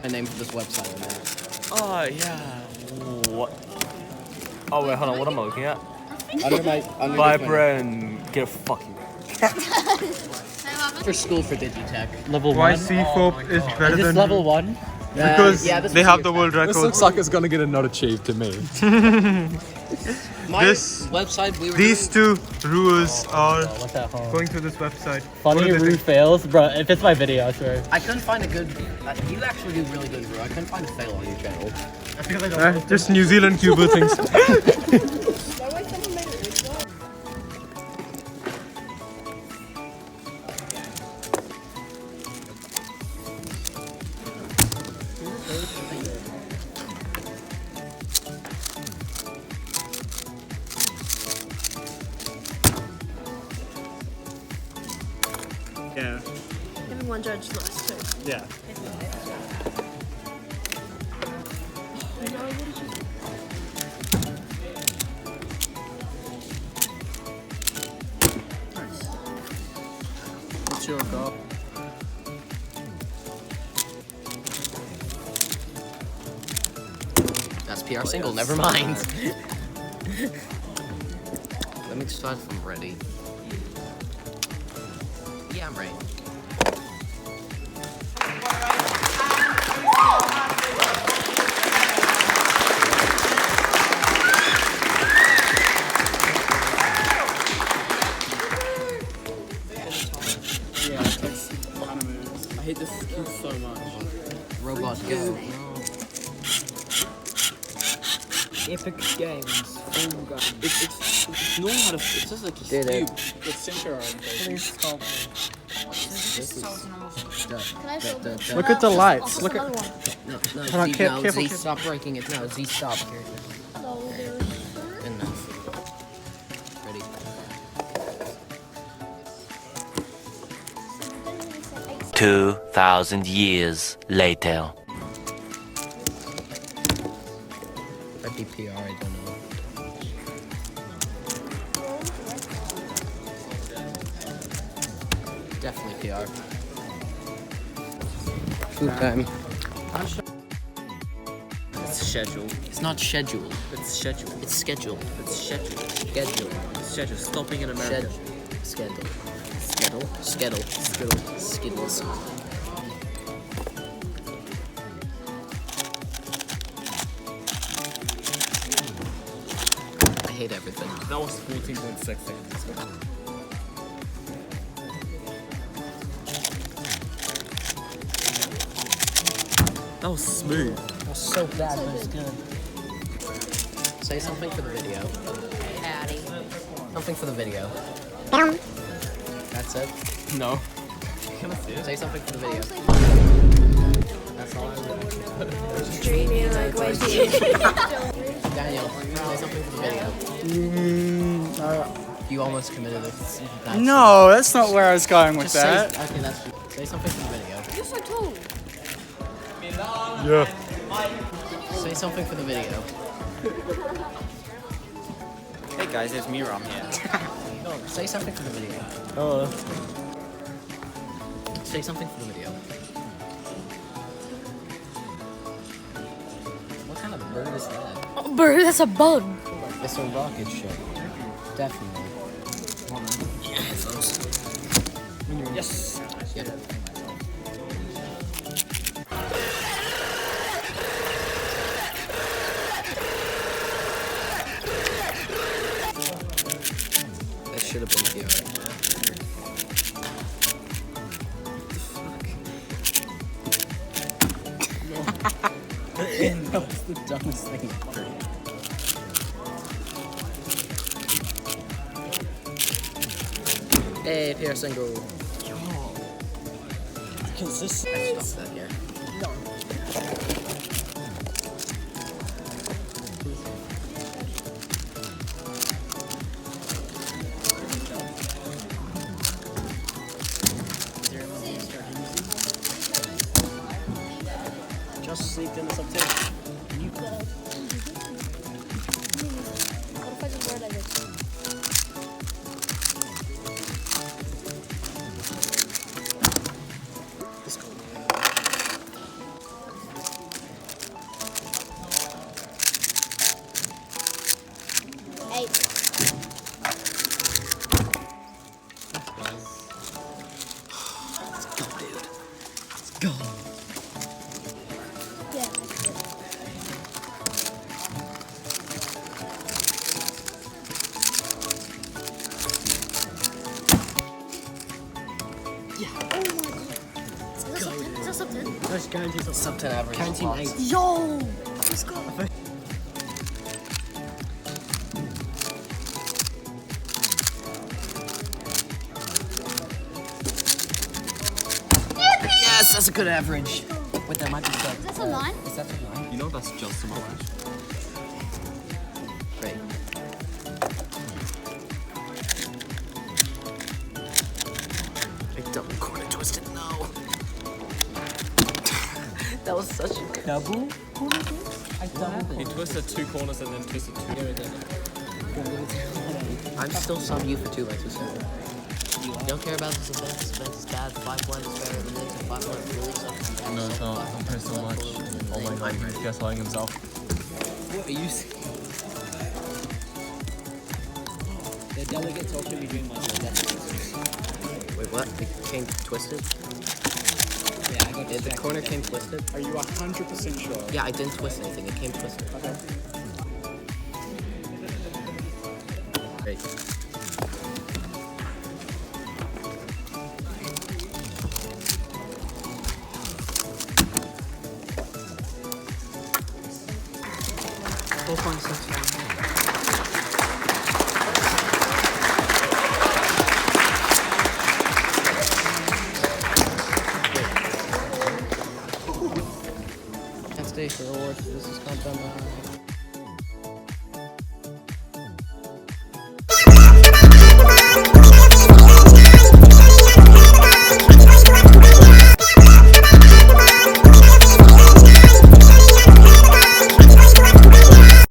a name for this website on there. Oh yeah. What? Oh wait, hold on. What am I looking at? Vibrant. Get a fucking. For school for Digitech. Level Why 1? Seafoam is better Is this than level 1? because this they was have the world record. This looks like it's gonna get a not achieved to me. My This- website, we were These doing, two rules are What's that home? going through this website. Funny What do they Rue think? fails? Bro, if it's my video, I swear. I couldn't find a good, you actually do really good, Rue. I couldn't find a fail on your channel. Just New Zealand Cuba things. Yeah. Having one judge less too. Yeah. What's your goal? That's PR single, never mind. Let me decide if I'm ready. Yeah, I'm ready. Yeah, it takes kind of moves. I hate this skill so much. Robot, go. Epic games. Full gun. It's knowing how to. It's just like a Did it. cube. It's center orientation. Can I film it? Look at the lights. I'll Look put at. another one. No, Hold on, Z, careful, no, Z, careful. stop breaking it. No, Z, stop. Here. Hello there. Enough. Ready. Eight. 2,000 years later. Might be PR, I don't know. Definitely PR. Food time. It's scheduled. It's not scheduled. It's scheduled. It's scheduled. It's scheduled. Schedule. It's scheduled. Stopping in America. Schedule. Schedule. Schedule. Skittle. Skittles. I hate everything. That was 14.6 seconds. That was smooth. That's so bad, but it's good. Say something for the video. Patty. Something for the video. That's it. No. Say something for the video. That's all I want. Dreaming like what Daniel, say something for the video. You almost committed it. No, that's not where I was going with Just that. say, okay, that's say something for the video. You're so tall. Yeah. Say something for the video. Hey guys, it's Miram here. No, say something for the video. Oh. Say something for the video. What kind of bird is that? Oh, bird, that's a bug. It's a rocket ship. Definitely. Yes. Yep. That should have been here. That was the dumbest thing ever. Hey, PR single. Consistent. I stopped that here. Just sleep in this up too. What if I just wear like this? 10? Let's guarantee something. Sub 10 average. Canteen lots. 8. Yo! Let's go. Yes, that's a good average. Wait, that might be sub. Is that a 9? Is that a 9? You know that's just an orange. Great. I double corner twisted. No. That was such a good. Double? He twisted 2 corners and then twisted 2. I'm still sub you for 2 by 2 seconds. You don't care about this event. This event is bad. 5-1 is better than this. 5-1 is really sucks. No, it's not. I'm pissed so much. Oh my god, he's gaslighting himself. What are you saying? The delegates all should be doing my job. Wait, what? It came twisted? Yeah, I got The corner came twisted? Are you 100% sure? Yeah, I didn't twist anything. It came twisted. Great. Can't stay for awards. This is compound.